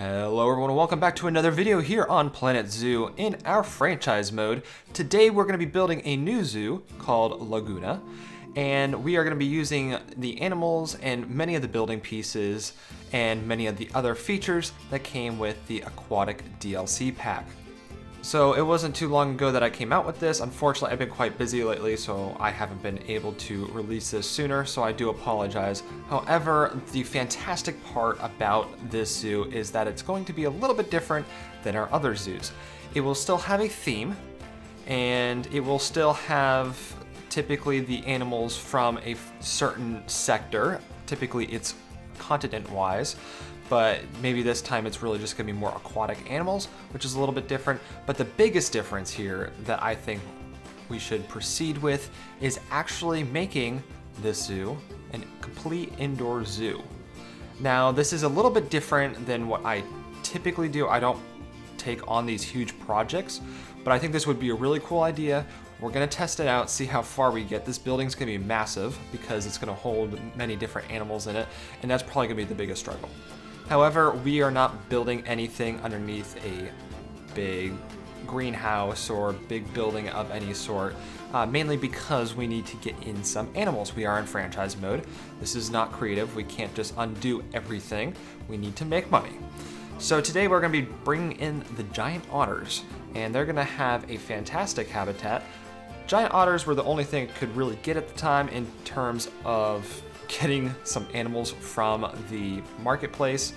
Hello everyone and welcome back to another video here on Planet Zoo in our franchise mode. Today we're going to be building a new zoo called Laguna, and we are going to be using the animals and many of the building pieces and many of the other features that came with the Aquatic DLC pack. So it wasn't too long ago that I came out with this. Unfortunately, I've been quite busy lately, so I haven't been able to release this sooner, so I do apologize. However, the fantastic part about this zoo is that it's going to be a little bit different than our other zoos. It will still have a theme, and it will still have typically the animals from a certain sector. Typically it's continent-wise, but maybe this time it's really just gonna be more aquatic animals, which is a little bit different. But the biggest difference here that I think we should proceed with is actually making this zoo a complete indoor zoo. Now, this is a little bit different than what I typically do. I don't take on these huge projects, but I think this would be a really cool idea. We're gonna test it out, see how far we get. This building's gonna be massive because it's gonna hold many different animals in it, and that's probably gonna be the biggest struggle. However, we are not building anything underneath a big greenhouse or big building of any sort, mainly because we need to get in some animals. We are in franchise mode. This is not creative. We can't just undo everything. We need to make money. So today we're going to be bringing in the giant otters, and they're going to have a fantastic habitat. Giant otters were the only thing it could really get at the time in terms of getting some animals from the marketplace,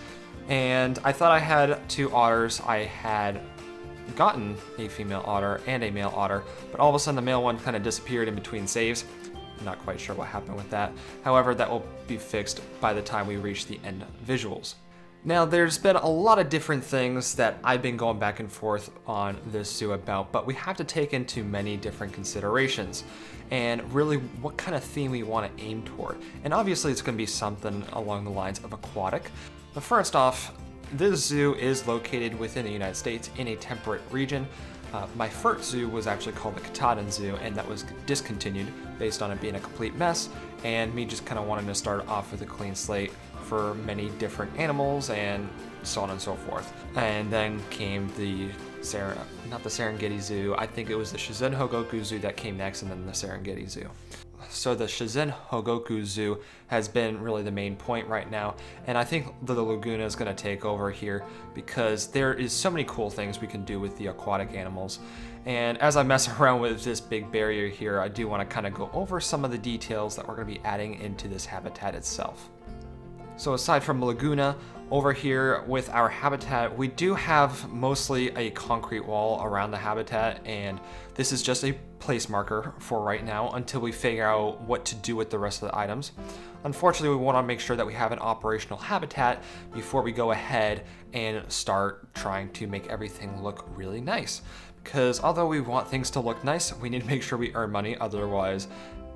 and I thought I had two otters. I had gotten a female otter and a male otter, but all of a sudden the male one kind of disappeared in between saves. I'm not quite sure what happened with that. However, that will be fixed by the time we reach the end visuals. Now, there's been a lot of different things that I've been going back and forth on this zoo about, but we have to take into many different considerations and really what kind of theme we want to aim toward. And obviously it's going to be something along the lines of aquatic. But first off, this zoo is located within the United States in a temperate region. My first zoo was actually called the Patron Zoo, and that was discontinued based on it being a complete mess, and me just kind of wanting to start off with a clean slate for many different animals and so on and so forth. And then came the not the Serengeti Zoo, I think it was the Shizen-Hogoku Zoo that came next, and then the Serengeti Zoo. So the Shizen-Hogoku Zoo has been really the main point right now, and I think the Laguna is going to take over here because there is so many cool things we can do with the aquatic animals. And as I mess around with this big barrier here, I do want to kind of go over some of the details that we're going to be adding into this habitat itself. So aside from Laguna, over here with our habitat, we do have mostly a concrete wall around the habitat, and this is just a place marker for right now until we figure out what to do with the rest of the items. Unfortunately, we want to make sure that we have an operational habitat before we go ahead and start trying to make everything look really nice. Because although we want things to look nice, we need to make sure we earn money, otherwise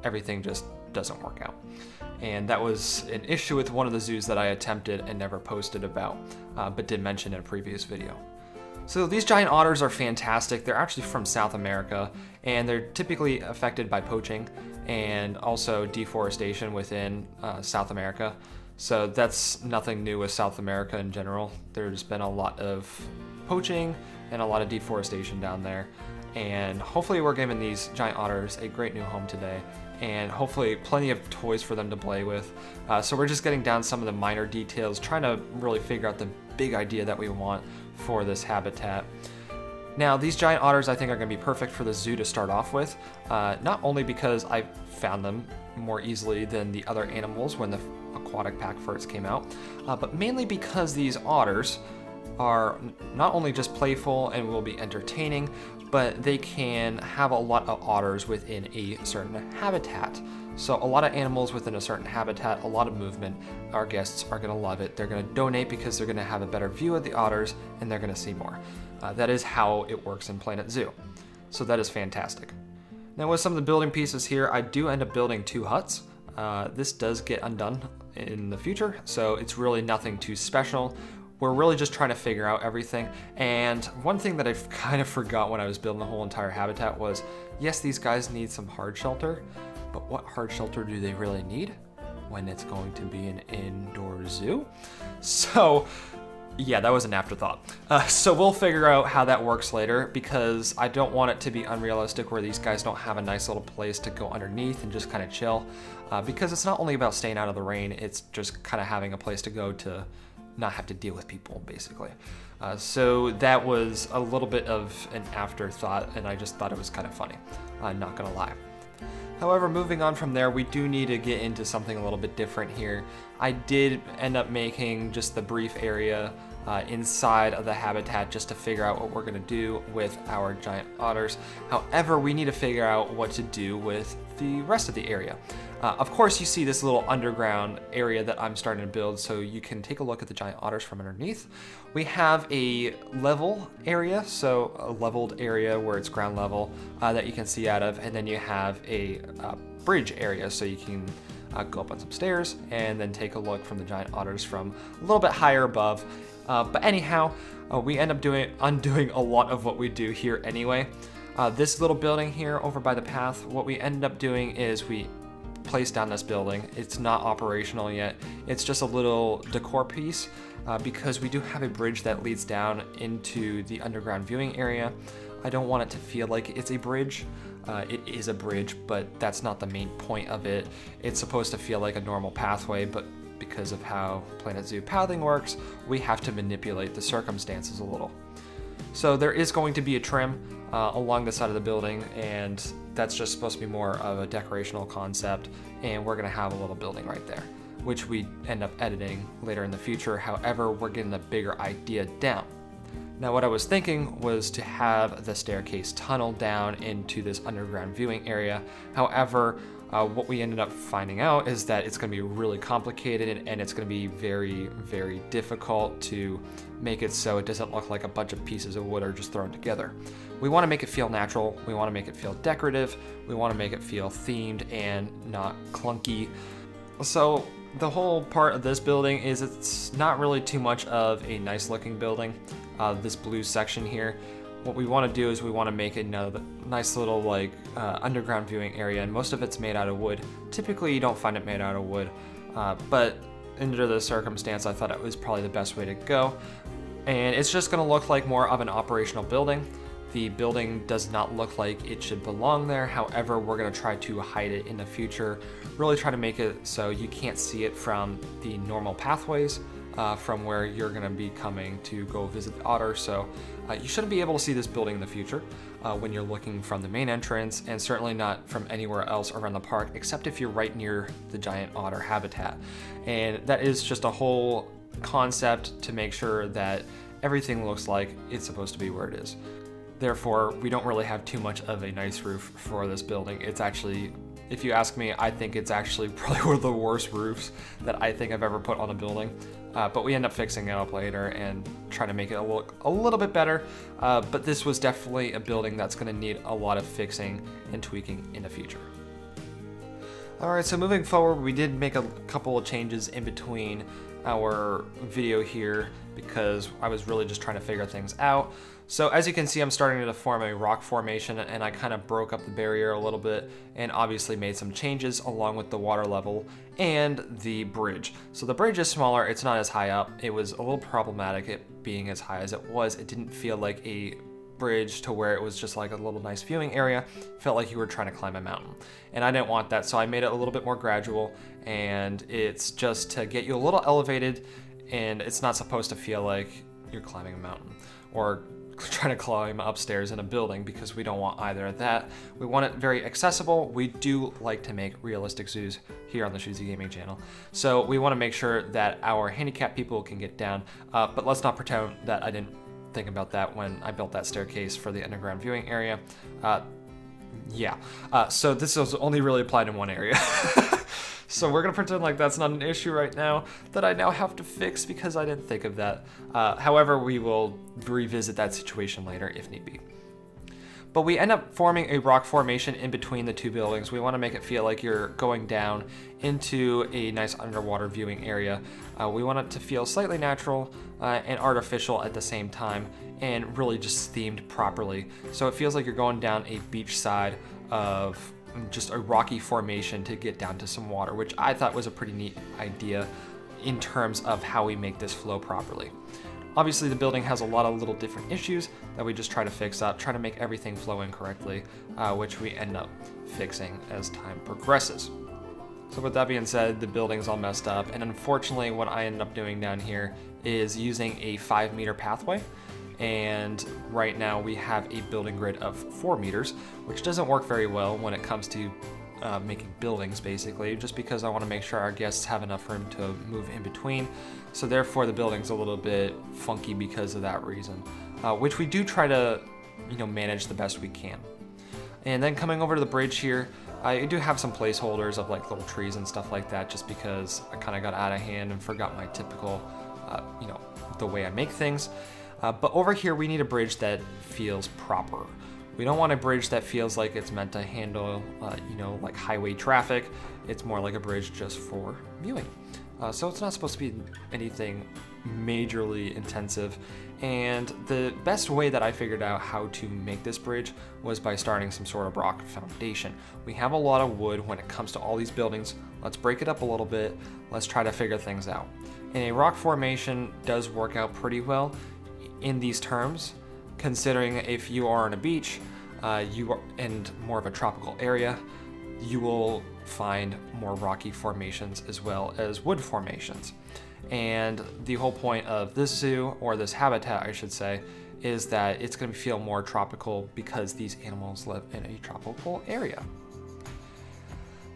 everything just doesn't work out. And that was an issue with one of the zoos that I attempted and never posted about, but did mention in a previous video. So these giant otters are fantastic. They're actually from South America, and they're typically affected by poaching and also deforestation within South America. So that's nothing new with South America in general. There's been a lot of poaching and a lot of deforestation down there. And hopefully we're giving these giant otters a great new home today, and hopefully plenty of toys for them to play with. So we're just getting down some of the minor details, trying to really figure out the big idea that we want for this habitat. Now, these giant otters I think are going to be perfect for the zoo to start off with, not only because I found them more easily than the other animals when the Aquatic Pack first came out, but mainly because these otters are not only just playful and will be entertaining, but they can have a lot of otters within a certain habitat. So a lot of animals within a certain habitat, a lot of movement. Our guests are going to love it. They're going to donate because they're going to have a better view of the otters and they're going to see more. That is how it works in Planet Zoo. So that is fantastic. Now with some of the building pieces here, I do end up building two huts. This does get undone in the future, so it's really nothing too special. We're really just trying to figure out everything. And one thing that I kind of forgot when I was building the whole entire habitat was, yes, these guys need some hard shelter, but what hard shelter do they really need when it's going to be an indoor zoo? So Yeah, that was an afterthought. So we'll figure out how that works later, because I don't want it to be unrealistic where these guys don't have a nice little place to go underneath and just kind of chill. Because it's not only about staying out of the rain, it's just kind of having a place to go to not have to deal with people, basically. So that was a little bit of an afterthought, and I just thought it was kind of funny, not gonna lie. However, moving on from there, we do need to get into something a little bit different here. I did end up making just the brief area inside of the habitat just to figure out what we're gonna do with our giant otters. However, we need to figure out what to do with the rest of the area. Of course, you see this little underground area that I'm starting to build, so you can take a look at the giant otters from underneath. We have a level area, so a leveled area where it's ground level that you can see out of, and then you have a bridge area, so you can go up on some stairs and then take a look from the giant otters from a little bit higher above. But anyhow, we end up undoing a lot of what we do here anyway. This little building here over by the path, what we ended up doing is we placed down this building. It's not operational yet. It's just a little decor piece because we do have a bridge that leads down into the underground viewing area. I don't want it to feel like it's a bridge. It is a bridge, but that's not the main point of it. It's supposed to feel like a normal pathway, but because of how Planet Zoo pathing works, we have to manipulate the circumstances a little. So there is going to be a trim along the side of the building, and that's just supposed to be more of a decorational concept, and we're gonna have a little building right there, which we end up editing later in the future. However, we're getting a bigger idea down. Now what I was thinking was to have the staircase tunnel down into this underground viewing area. However, what we ended up finding out is that it's going to be really complicated, and it's going to be very, very difficult to make it so it doesn't look like a bunch of pieces of wood are just thrown together. We want to make it feel natural, we want to make it feel decorative, we want to make it feel themed and not clunky. So the whole part of this building is it's not really too much of a nice looking building. This blue section here, what we want to do is we want to make another nice little like underground viewing area, and most of it's made out of wood. Typically you don't find it made out of wood, but under the circumstance I thought it was probably the best way to go. And it's just going to look like more of an operational building. The building does not look like it should belong there. However, we're going to try to hide it in the future, really try to make it so you can't see it from the normal pathways from where you're going to be coming to go visit the otter. So you shouldn't be able to see this building in the future when you're looking from the main entrance, and certainly not from anywhere else around the park, except if you're right near the giant otter habitat. And that is just a whole concept to make sure that everything looks like it's supposed to be where it is. Therefore, we don't really have too much of a nice roof for this building. It's actually, if you ask me, I think it's actually probably one of the worst roofs that I think I've ever put on a building. But we end up fixing it up later and trying to make it look a little bit better. But this was definitely a building that's going to need a lot of fixing and tweaking in the future. Alright, so moving forward, we did make a couple of changes in between our video here because I was really just trying to figure things out. So as you can see, I'm starting to form a rock formation, and I kind of broke up the barrier a little bit and obviously made some changes along with the water level and the bridge. So the bridge is smaller, it's not as high up. It was a little problematic it being as high as it was. It didn't feel like a bridge to where it was just like a little nice viewing area. It felt like you were trying to climb a mountain, and I didn't want that, so I made it a little bit more gradual, and it's just to get you a little elevated, and it's not supposed to feel like you're climbing a mountain or trying to climb upstairs in a building, because we don't want either of that. We want it very accessible. We do like to make realistic zoos here on the Shoozy Gaming channel, so we want to make sure that our handicapped people can get down, but let's not pretend that I didn't think about that when I built that staircase for the underground viewing area. So this was only really applied in one area. So we're gonna pretend like that's not an issue right now that I now have to fix because I didn't think of that. However, we will revisit that situation later if need be. But we end up forming a rock formation in between the two buildings. We want to make it feel like you're going down into a nice underwater viewing area. We want it to feel slightly natural and artificial at the same time, and really just themed properly. So it feels like you're going down a beach side of just a rocky formation to get down to some water, which I thought was a pretty neat idea in terms of how we make this flow properly. Obviously the building has a lot of little different issues that we just try to fix up, try to make everything flow in correctly, which we end up fixing as time progresses. So with that being said, the building's all messed up, and unfortunately what I ended up doing down here is using a 5-meter pathway, and right now we have a building grid of 4 meters, which doesn't work very well when it comes to making buildings, basically, just because I want to make sure our guests have enough room to move in between. So therefore the building's a little bit funky because of that reason, which we do try to, manage the best we can. And then coming over to the bridge here, I do have some placeholders of like little trees and stuff like that, just because I kind of got out of hand and forgot my typical, the way I make things. But over here we need a bridge that feels proper. We don't want a bridge that feels like it's meant to handle, like highway traffic. It's more like a bridge just for viewing. So it's not supposed to be anything majorly intensive. And the best way that I figured out how to make this bridge was by starting some sort of rock foundation. We have a lot of wood when it comes to all these buildings. Let's break it up a little bit. Let's try to figure things out. And a rock formation does work out pretty well in these terms, considering if you are on a beach and more of a tropical area, you will find more rocky formations as well as wood formations. And the whole point of this zoo, or this habitat I should say, is that it's going to feel more tropical because these animals live in a tropical area.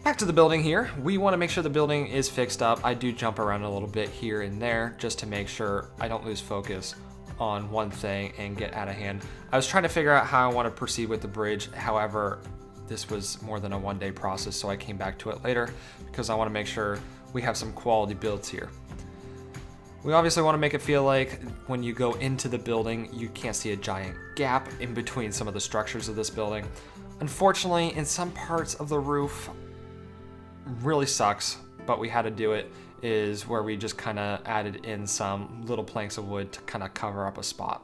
Back to the building here. We want to make sure the building is fixed up. I do jump around a little bit here and there just to make sure I don't lose focus on one thing and get out of hand. I was trying to figure out how I want to proceed with the bridge. However, this was more than a one-day process, so I came back to it later because I want to make sure we have some quality builds here. We obviously want to make it feel like when you go into the building, you can't see a giant gap in between some of the structures of this building. Unfortunately, in some parts of the roof, really sucks, but we had to do it, is where we just kind of added in some little planks of wood to kind of cover up a spot.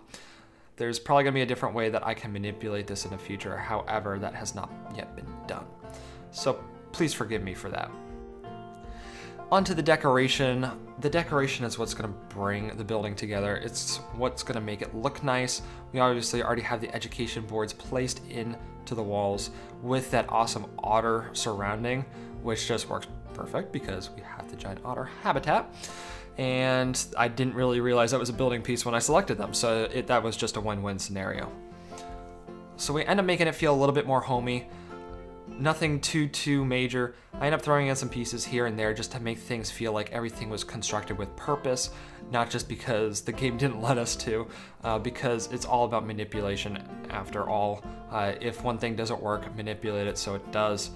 There's probably going to be a different way that I can manipulate this in the future, however, that has not yet been done. So please forgive me for that. Onto the decoration. The decoration is what's going to bring the building together. It's what's going to make it look nice. We obviously already have the education boards placed into the walls with that awesome otter surrounding, which just works perfect because we have the giant otter habitat. And I didn't really realize that was a building piece when I selected them, so that was just a win-win scenario. So we end up making it feel a little bit more homey. Nothing too major. I end up throwing in some pieces here and there just to make things feel like everything was constructed with purpose, not just because the game didn't let us to, because it's all about manipulation after all. If one thing doesn't work, manipulate it so it does.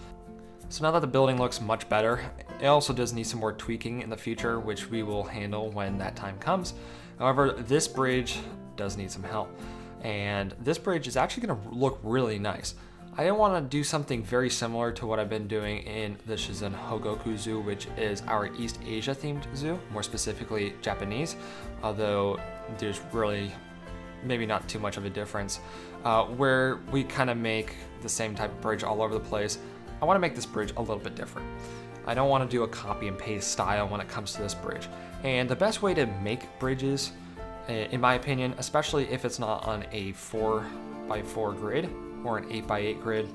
So now that the building looks much better, it also does need some more tweaking in the future, which we will handle when that time comes. However, this bridge does need some help, and this bridge is actually going to look really nice. I didn't want to do something very similar to what I've been doing in the Shizen Hogoku Zoo, which is our East Asia themed zoo, more specifically Japanese, although there's really maybe not too much of a difference, where we kind of make the same type of bridge all over the place. I want to make this bridge a little bit different. I don't want to do a copy and paste style when it comes to this bridge. And the best way to make bridges, in my opinion, especially if it's not on a 4x4 grid or an 8x8 grid,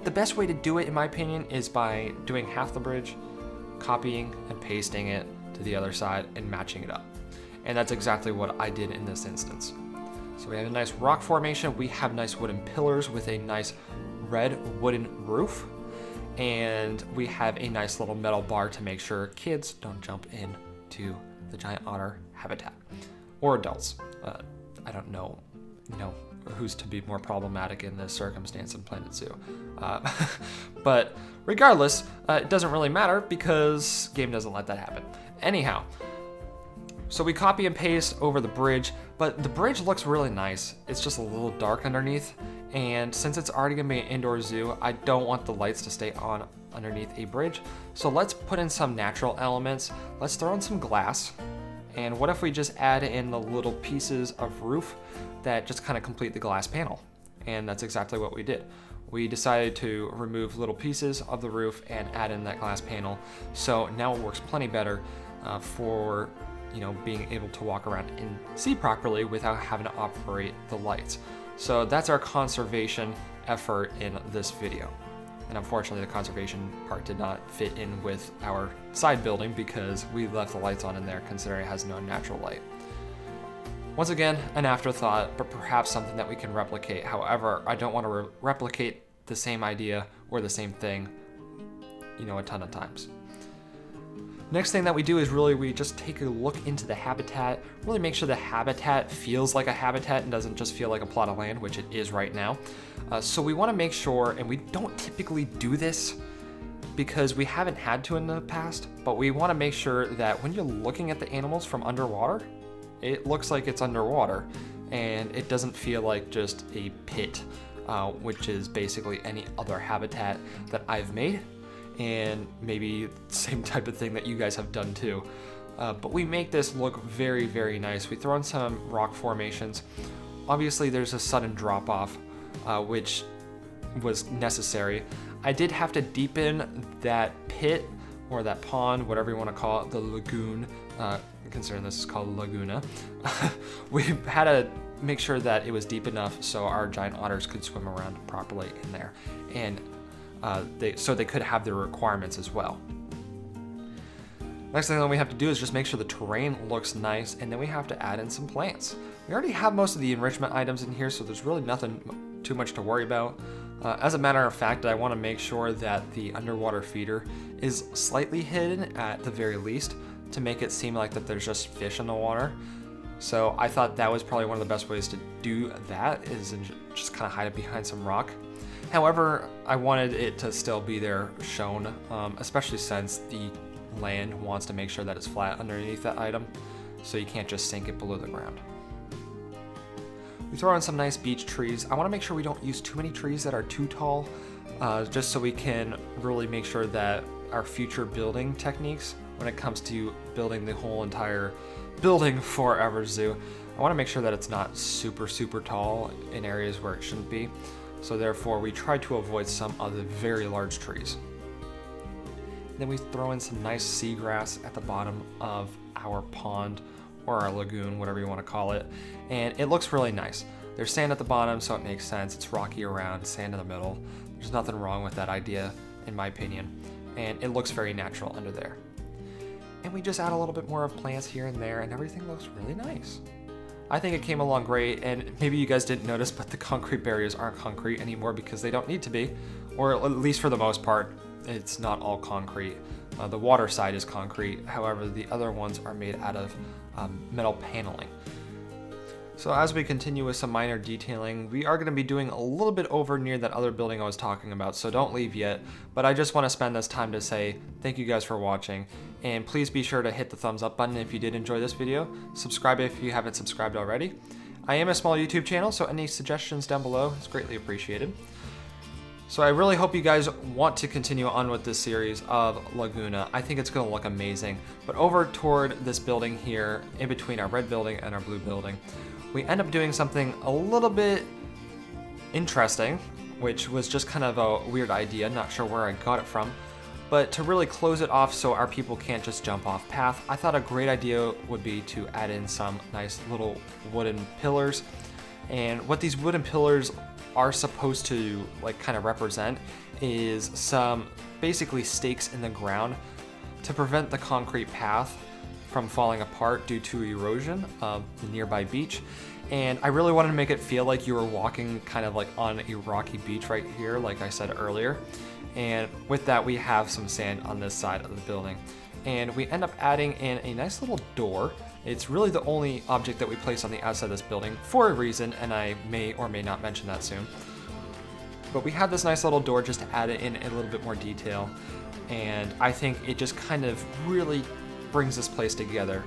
the best way to do it, in my opinion, is by doing half the bridge, copying and pasting it to the other side and matching it up. And that's exactly what I did in this instance. So we have a nice rock formation, we have nice wooden pillars with a nice red wooden roof, and we have a nice little metal bar to make sure kids don't jump into the giant otter habitat, or adults. I don't know, who's to be more problematic in this circumstance in Planet Zoo. But regardless, it doesn't really matter because game doesn't let that happen. Anyhow, so we copy and paste over the bridge, but the bridge looks really nice. It's just a little dark underneath, and since it's already gonna be an indoor zoo, I don't want the lights to stay on underneath a bridge. So let's put in some natural elements. Let's throw in some glass. And what if we just add in the little pieces of roof that just kind of complete the glass panel? And that's exactly what we did. We decided to remove little pieces of the roof and add in that glass panel. So now it works plenty better for you know, being able to walk around and see properly without having to operate the lights. So that's our conservation effort in this video. And unfortunately, the conservation part did not fit in with our side building because we left the lights on in there considering it has no natural light. Once again, an afterthought, but perhaps something that we can replicate. However, I don't want to replicate the same idea or the same thing, you know, a ton of times. Next thing that we do is we just take a look into the habitat, really make sure the habitat feels like a habitat and doesn't just feel like a plot of land, which it is right now. So we want to make sure, and we don't typically do this because we haven't had to in the past, but we want to make sure that when you're looking at the animals from underwater, it looks like it's underwater and it doesn't feel like just a pit, which is basically any other habitat that I've made. And maybe the same type of thing that you guys have done too. But we make this look very, very nice. We throw in some rock formations. Obviously there's a sudden drop off, which was necessary. I did have to deepen that pit or that pond, whatever you want to call it, the lagoon, considering this is called Laguna. We had to make sure that it was deep enough so our giant otters could swim around properly in there. And so they could have their requirements as well. Next thing that we have to do is just make sure the terrain looks nice, and then we have to add in some plants. We already have most of the enrichment items in here, so there's really nothing too much to worry about. As a matter of fact, I want to make sure that the underwater feeder is slightly hidden at the very least to make it seem like that there's just fish in the water. So I thought that was probably one of the best ways to do that, is just kind of hide it behind some rock. However, I wanted it to still be there shown, especially since the land wants to make sure that it's flat underneath that item, so you can't just sink it below the ground. We throw in some nice beech trees. I want to make sure we don't use too many trees that are too tall, just so we can really make sure that our future building techniques, when it comes to building the whole entire building for our zoo, I want to make sure that it's not super, super tall in areas where it shouldn't be. So therefore, we try to avoid some of the very large trees. Then we throw in some nice seagrass at the bottom of our pond or our lagoon, whatever you want to call it. And it looks really nice. There's sand at the bottom, so it makes sense. It's rocky around, sand in the middle. There's nothing wrong with that idea, in my opinion. And it looks very natural under there. And we just add a little bit more of plants here and there, and everything looks really nice. I think it came along great, and maybe you guys didn't notice, but the concrete barriers aren't concrete anymore because they don't need to be, or at least for the most part, it's not all concrete. The water side is concrete, however, the other ones are made out of metal paneling. So as we continue with some minor detailing, we are going to be doing a little bit over near that other building I was talking about, so don't leave yet. But I just want to spend this time to say thank you guys for watching, and please be sure to hit the thumbs up button if you did enjoy this video. Subscribe if you haven't subscribed already. I am a small YouTube channel, so any suggestions down below is greatly appreciated. So I really hope you guys want to continue on with this series of Laguna. I think it's going to look amazing. But over toward this building here, in between our red building and our blue building, we end up doing something a little bit interesting, which was just kind of a weird idea, not sure where I got it from. But to really close it off so our people can't just jump off path, I thought a great idea would be to add in some nice little wooden pillars. And what these wooden pillars are supposed to kind of represent is some basically stakes in the ground to prevent the concrete path from falling apart due to erosion of the nearby beach. And I really wanted to make it feel like you were walking kind of like on a rocky beach right here, like I said earlier. And with that, we have some sand on this side of the building. And we end up adding in a nice little door. It's really the only object that we place on the outside of this building for a reason, and I may or may not mention that soon. But we have this nice little door just to add it in a little bit more detail. And I think it just kind of really brings this place together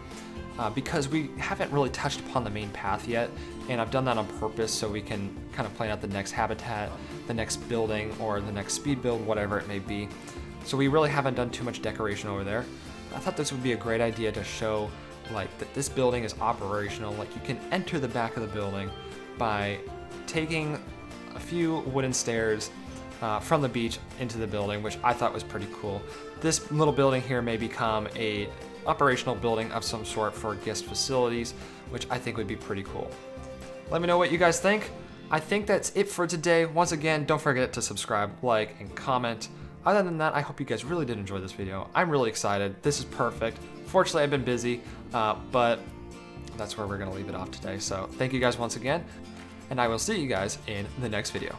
because we haven't really touched upon the main path yet, and I've done that on purpose so we can kind of plan out the next habitat, the next building, or the next speed build, whatever it may be. So we really haven't done too much decoration over there. I thought this would be a great idea to show that this building is operational. Like, you can enter the back of the building by taking a few wooden stairs from the beach into the building, which I thought was pretty cool. This little building here may become a operational building of some sort for guest facilities, which I think would be pretty cool. Let me know what you guys think. I think that's it for today. Once again, don't forget to subscribe, like, and comment. Other than that, I hope you guys really did enjoy this video. I'm really excited. This is perfect. Fortunately, I've been busy, but that's where we're gonna leave it off today. So thank you guys once again, and I will see you guys in the next video.